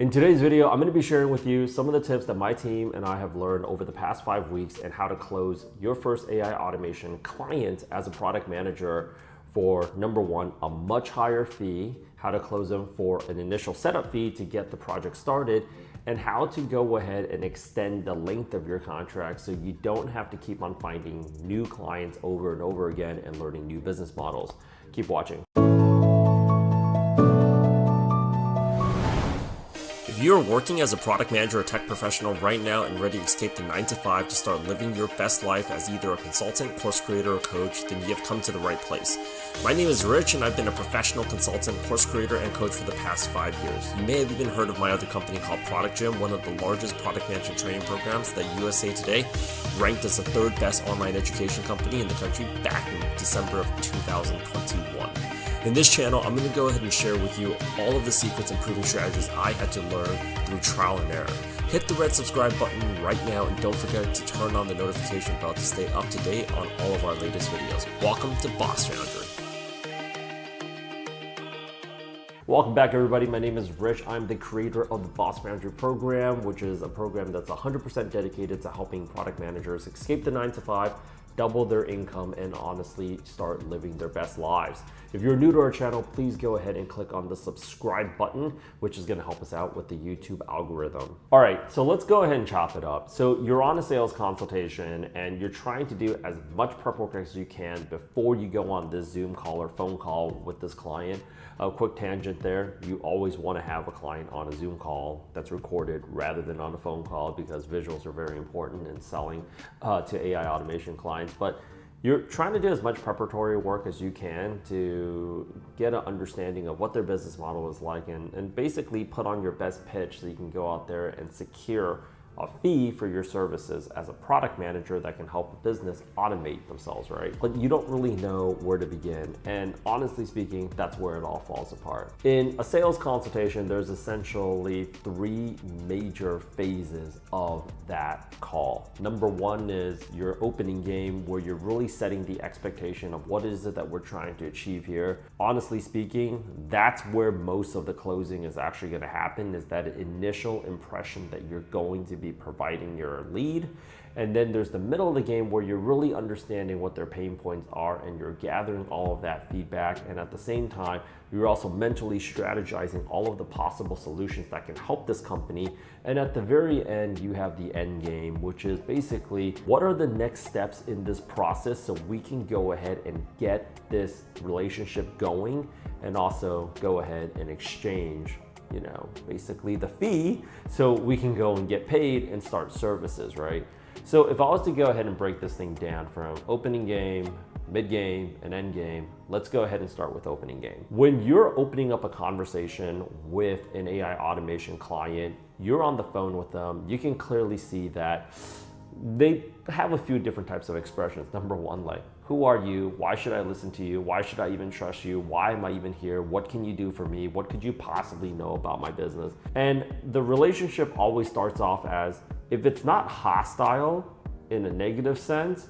In today's video, I'm going to be sharing with you some of the tips that my team and I have learned over the past 5 weeks and how to close your first AI automation client as a product manager for number one, a much higher fee, how to close them for an initial setup fee to get the project started, and how to go ahead and extend the length of your contract so you don't have to keep on finding new clients over and over again and learning new business models. Keep watching. If you're working as a product manager or tech professional right now and ready to escape the 9 to 5 to start living your best life as either a consultant, course creator, or coach, then you have come to the right place. My name is Rich and I've been a professional consultant, course creator, and coach for the past 5 years. You may have even heard of my other company called Product Gym, one of the largest product management training programs that USA Today ranked as the 3rd best online education company in the country back in December of 2021. In this channel, I'm going to go ahead and share with you all of the secrets and proven strategies I had to learn through trial and error. Hit the red subscribe button right now and don't forget to turn on the notification bell to stay up to date on all of our latest videos. Welcome to Boss Foundry. Welcome back, everybody. My name is Rich. I'm the creator of the Boss Foundry program, which is a program that's 100% dedicated to helping product managers escape the 9 to 5, double their income, and honestly start living their best lives. If you're new to our channel, please go ahead and click on the subscribe button, which is going to help us out with the YouTube algorithm. All right, so let's go ahead and chop it up. So you're on a sales consultation and you're trying to do as much prep work as you can before you go on this Zoom call or phone call with this client. A quick tangent there, you always want to have a client on a Zoom call that's recorded rather than on a phone call because visuals are very important in selling to AI automation clients. But you're trying to do as much preparatory work as you can to get an understanding of what their business model is like and basically put on your best pitch so you can go out there and secure a fee for your services as a product manager that can help a business automate themselves, right? But you don't really know where to begin. And honestly speaking, that's where it all falls apart. In a sales consultation, there's essentially 3 major phases of that call. Number one is your opening game, where you're really setting the expectation of what is it that we're trying to achieve here. Honestly speaking, that's where most of the closing is actually going to happen, is that initial impression that you're going to be providing your lead. And then there's the middle of the game where you're really understanding what their pain points are and you're gathering all of that feedback. And at the same time, you're also mentally strategizing all of the possible solutions that can help this company. And at the very end, you have the end game, which is basically what are the next steps in this process so we can go ahead and get this relationship going and also go ahead and exchange, you know, basically the fee so we can go and get paid and start services, right? So if I was to go ahead and break this thing down from opening game, mid game, and end game, let's go ahead and start with opening game. When you're opening up a conversation with an AI automation client, you're on the phone with them, you can clearly see that they have a few different types of expressions. Number one, like, who are you? Why should I listen to you? Why should I even trust you? Why am I even here? What can you do for me? What could you possibly know about my business? And the relationship always starts off as, if it's not hostile in a negative sense,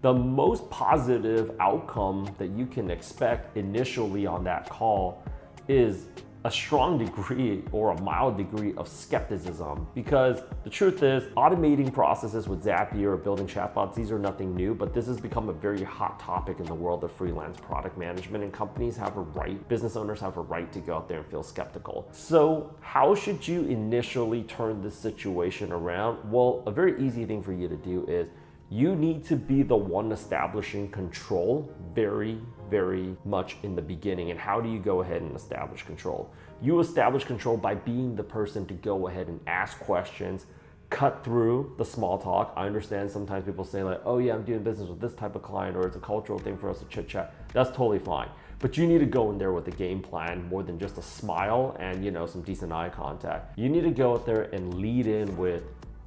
the most positive outcome that you can expect initially on that call is a strong degree or a mild degree of skepticism, because the truth is automating processes with Zapier or building chatbots, these are nothing new, but this has become a very hot topic in the world of freelance product management, and companies have a right, business owners have a right to go out there and feel skeptical. So how should you initially turn this situation around? Well, a very easy thing for you to do is you need to be the one establishing control very, very much in the beginning. And how do you go ahead and establish control? You establish control by being the person to go ahead and ask questions, cut through the small talk. I understand sometimes people say like, oh yeah, I'm doing business with this type of client, or it's a cultural thing for us to chit chat. That's totally fine. But you need to go in there with a game plan more than just a smile and, you know, some decent eye contact. You need to go out there and lead in with,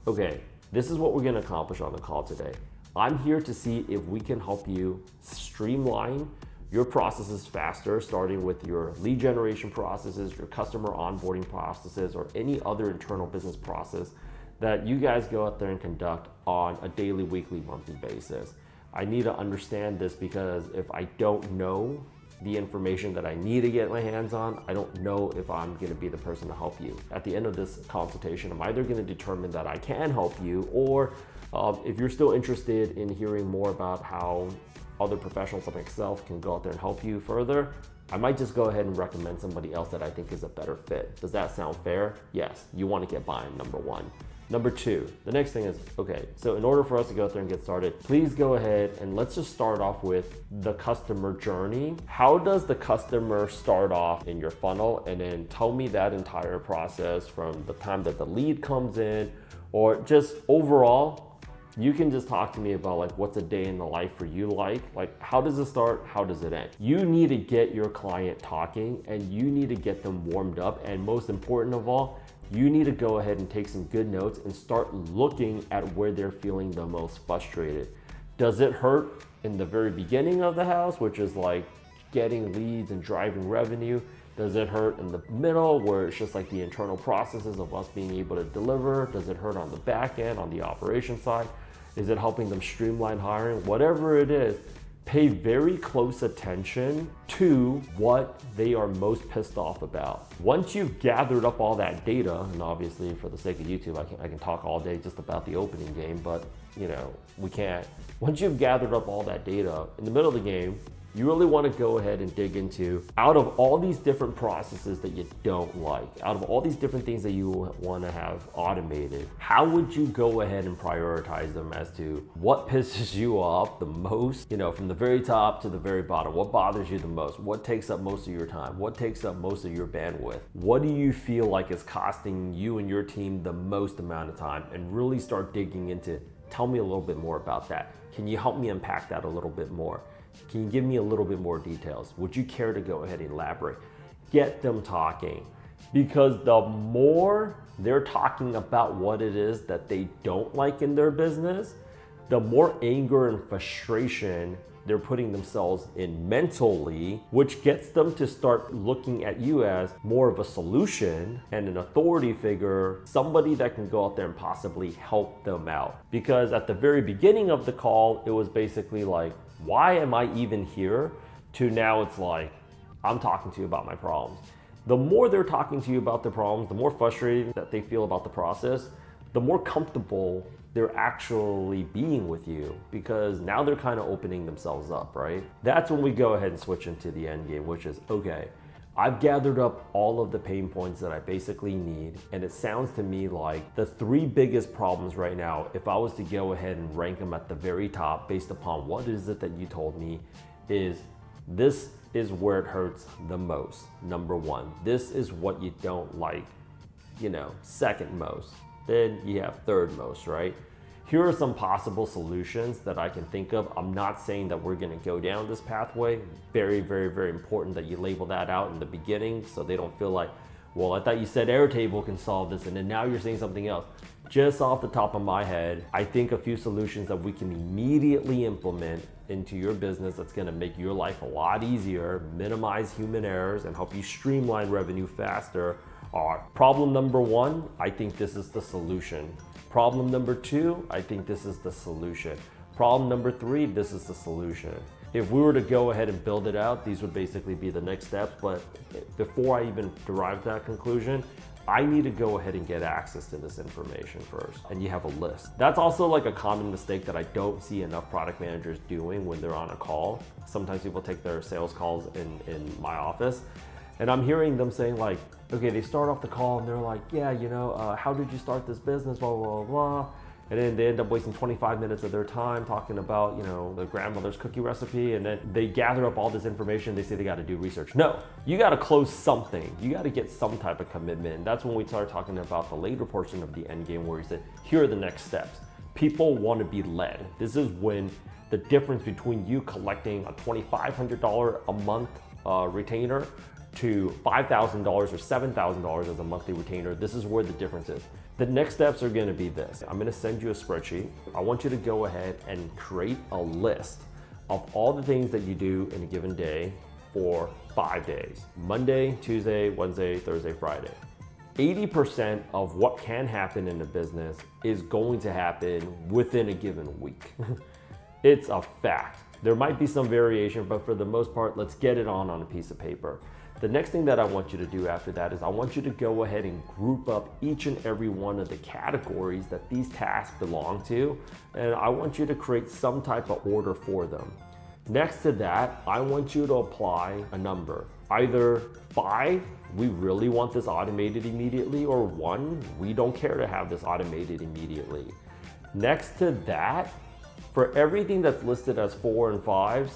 okay, this is what we're going to accomplish on the call today. I'm here to see if we can help you streamline your processes faster, starting with your lead generation processes, your customer onboarding processes, or any other internal business process that you guys go out there and conduct on a daily, weekly, monthly basis. I need to understand this because if I don't know the information that I need to get my hands on, I don't know if I'm gonna be the person to help you. At the end of this consultation, I'm either gonna determine that I can help you, or if you're still interested in hearing more about how other professionals like myself can go out there and help you further, I might just go ahead and recommend somebody else that I think is a better fit. Does that sound fair? Yes, you want to get buy-in, number one. Number two, the next thing is, okay, so in order for us to go out there and get started, please go ahead and let's just start off with the customer journey. How does the customer start off in your funnel? And then tell me that entire process from the time that the lead comes in, or just overall. You can just talk to me about like what's a day in the life for you like how does it start, how does it end? You need to get your client talking, and you need to get them warmed up, and most important of all, you need to go ahead and take some good notes and start looking at where they're feeling the most frustrated. Does it hurt in the very beginning of the house, which is like getting leads and driving revenue? Does it hurt in the middle, where it's just like the internal processes of us being able to deliver? Does it hurt on the back end, on the operation side? Is it helping them streamline hiring? Whatever it is, pay very close attention to what they are most pissed off about. Once you've gathered up all that data, and obviously for the sake of YouTube, I can talk all day just about the opening game, but you know, we can't. Once you've gathered up all that data, in the middle of the game, you really want to go ahead and dig into, out of all these different processes that you don't like, out of all these different things that you want to have automated, how would you go ahead and prioritize them as to what pisses you off the most, you know, from the very top to the very bottom? What bothers you the most? What takes up most of your time? What takes up most of your bandwidth? What do you feel like is costing you and your team the most amount of time? And really start digging into, tell me a little bit more about that. Can you help me unpack that a little bit more? Can you give me a little bit more details? Would you care to go ahead and elaborate? Get them talking, because the more they're talking about what it is that they don't like in their business, the more anger and frustration they're putting themselves in mentally, which gets them to start looking at you as more of a solution and an authority figure, somebody that can go out there and possibly help them out. Because at the very beginning of the call, it was basically like, why am I even here? To now it's like, I'm talking to you about my problems. The more they're talking to you about the problems, the more frustrated that they feel about the process, the more comfortable they're actually being with you, because now they're kind of opening themselves up, right? That's when we go ahead and switch into the end game, which is, okay, I've gathered up all of the pain points that I basically need, and it sounds to me like the three biggest problems right now, if I was to go ahead and rank them at the very top based upon what is it that you told me, is this is where it hurts the most, number one. This is what you don't like, you know, second most. Then you have third most, right? Here are some possible solutions that I can think of. I'm not saying that we're gonna go down this pathway. Very, very, very important that you label that out in the beginning so they don't feel like, well, I thought you said Airtable can solve this, and then now you're saying something else. Just off the top of my head, I think a few solutions that we can immediately implement into your business that's gonna make your life a lot easier, minimize human errors, and help you streamline revenue faster are: problem number one, I think this is the solution. Problem number two, I think this is the solution. Problem number three, this is the solution. If we were to go ahead and build it out, these would basically be the next steps. But before I even derive that conclusion, I need to go ahead and get access to this information first. And you have a list. That's also like a common mistake that I don't see enough product managers doing when they're on a call. Sometimes people take their sales calls in my office, and I'm hearing them saying like, okay, they start off the call and they're like, yeah, you know, how did you start this business, blah, blah, blah, blah. And then they end up wasting 25 minutes of their time talking about, you know, their grandmother's cookie recipe. And then they gather up all this information. They say they got to do research. No, you got to close something. You got to get some type of commitment. And that's when we start talking about the later portion of the end game, where you said, here are the next steps. People want to be led. This is when the difference between you collecting a $2,500 a month retainer to $5,000 or $7,000 as a monthly retainer, this is where the difference is. The next steps are gonna be this. I'm gonna send you a spreadsheet. I want you to go ahead and create a list of all the things that you do in a given day for 5 days. Monday, Tuesday, Wednesday, Thursday, Friday. 80% of what can happen in a business is going to happen within a given week. It's a fact. There might be some variation, but for the most part, let's get it on a piece of paper. The next thing that I want you to do after that is I want you to go ahead and group up each and every one of the categories that these tasks belong to, and I want you to create some type of order for them. Next to that, I want you to apply a number. Either 5, we really want this automated immediately, or 1, we don't care to have this automated immediately. Next to that, for everything that's listed as 4 and 5s,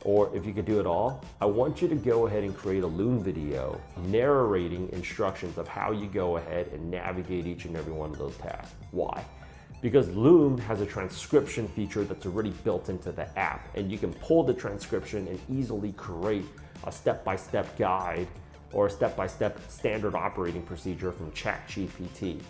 or if you could do it all, I want you to go ahead and create a Loom video narrating instructions of how you go ahead and navigate each and every one of those tasks. Why? Because Loom has a transcription feature that's already built into the app, and you can pull the transcription and easily create a step-by-step guide or a step-by-step standard operating procedure from ChatGPT.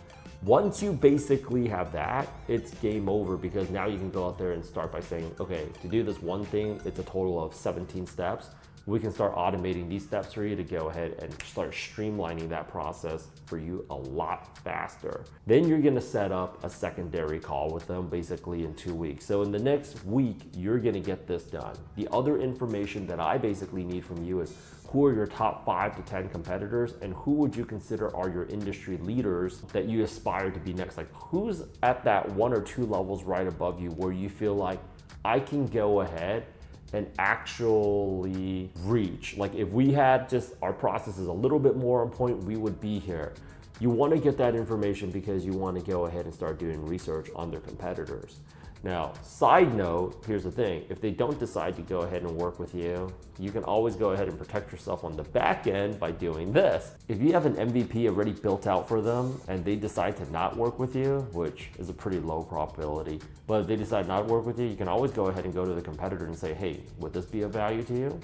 Once you basically have that, it's game over, because now you can go out there and start by saying, okay, to do this one thing, it's a total of 17 steps. We can start automating these steps for you to go ahead and start streamlining that process for you a lot faster. Then you're gonna set up a secondary call with them basically in 2 weeks. So in the next week, you're gonna get this done. The other information that I basically need from you is who are your top 5 to 10 competitors, and who would you consider are your industry leaders that you aspire to be next? Like, who's at that 1 or 2 levels right above you where you feel like I can go ahead and actually reach. Like, if we had just our processes a little bit more on point, we would be here. You want to get that information because you want to go ahead and start doing research on their competitors. Now, side note, here's the thing. If they don't decide to go ahead and work with you, you can always go ahead and protect yourself on the back end by doing this. If you have an MVP already built out for them and they decide to not work with you, which is a pretty low probability, but if they decide not to work with you, you can always go ahead and go to the competitor and say, hey, would this be of value to you?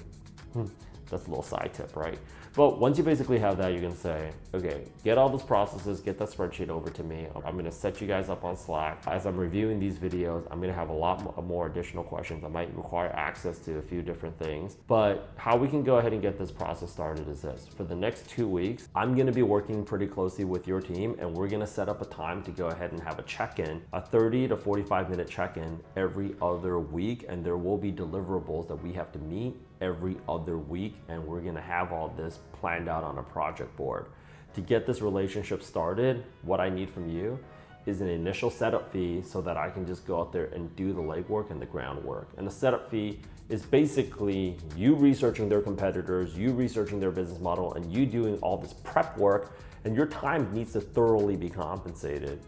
That's a little side tip, right? But once you basically have that, you're gonna say, okay, get all those processes, get that spreadsheet over to me. I'm gonna set you guys up on Slack. As I'm reviewing these videos, I'm gonna have a lot more additional questions. I might require access to a few different things, but how we can go ahead and get this process started is this. For the next 2 weeks, I'm gonna be working pretty closely with your team, and we're gonna set up a time to go ahead and have a check-in, a 30 to 45 minute check-in every other week, and there will be deliverables that we have to meet every other week, and we're gonna have all this planned out on a project board. To get this relationship started, what I need from you is an initial setup fee so that I can just go out there and do the legwork and the groundwork. And the setup fee is basically you researching their competitors, you researching their business model, and you doing all this prep work, and your time needs to thoroughly be compensated.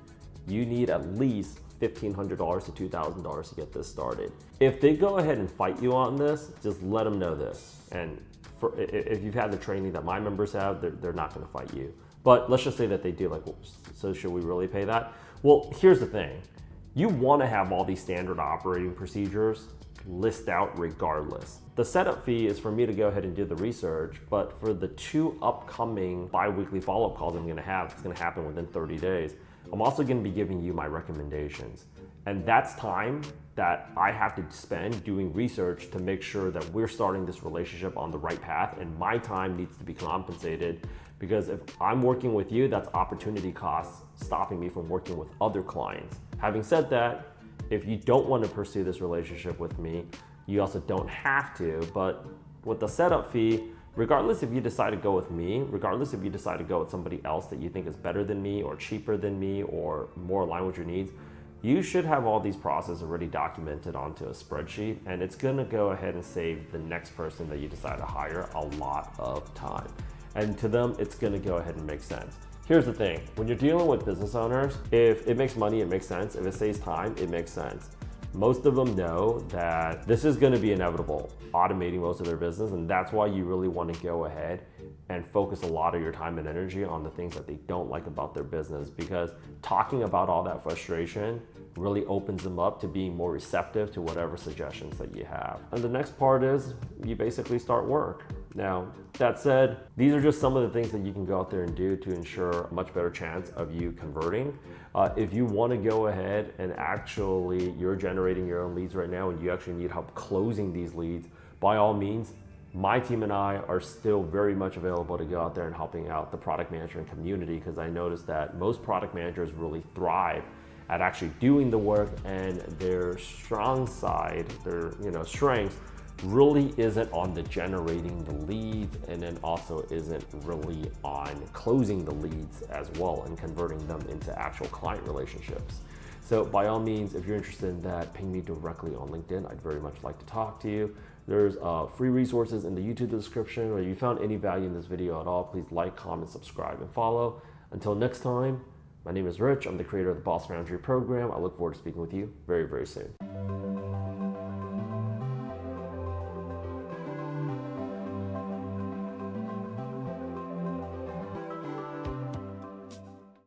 You need at least $1,500 to $2,000 to get this started. If they go ahead and fight you on this, just let them know this. And if you've had the training that my members have, they're not gonna fight you. But let's just say that they do, like, so should we really pay that? Well, here's the thing. You wanna have all these standard operating procedures list out regardless. The setup fee is for me to go ahead and do the research, but for the 2 upcoming bi-weekly follow-up calls I'm gonna have, it's gonna happen within 30 days. I'm also gonna be giving you my recommendations. And that's time that I have to spend doing research to make sure that we're starting this relationship on the right path, and my time needs to be compensated, because if I'm working with you, that's opportunity costs stopping me from working with other clients. Having said that, if you don't want to pursue this relationship with me, you also don't have to, but with the setup fee, regardless if you decide to go with me, regardless if you decide to go with somebody else that you think is better than me or cheaper than me or more aligned with your needs, you should have all these processes already documented onto a spreadsheet, and it's gonna go ahead and save the next person that you decide to hire a lot of time. And to them, it's gonna go ahead and make sense. Here's the thing, when you're dealing with business owners, if it makes money, it makes sense. If it saves time, it makes sense. Most of them know that this is gonna be inevitable, automating most of their business, and that's why you really wanna go ahead and focus a lot of your time and energy on the things that they don't like about their business, because talking about all that frustration really opens them up to being more receptive to whatever suggestions that you have. And the next part is you basically start work. Now, that said, these are just some of the things that you can go out there and do to ensure a much better chance of you converting. If you want to go ahead and actually, you're generating your own leads right now and you actually need help closing these leads, by all means, my team and I are still very much available to go out there and helping out the product management community, because I noticed that most product managers really thrive at actually doing the work, and their strong side, their strengths really isn't on the generating the leads, and then also isn't really on closing the leads as well and converting them into actual client relationships. So by all means, if you're interested in that, ping me directly on LinkedIn. I'd very much like to talk to you. There's free resources in the YouTube description. Or if you found any value in this video at all, please like, comment, subscribe, and follow. Until next time, my name is Rich. I'm the creator of the Boss Foundry program. I look forward to speaking with you very, very soon.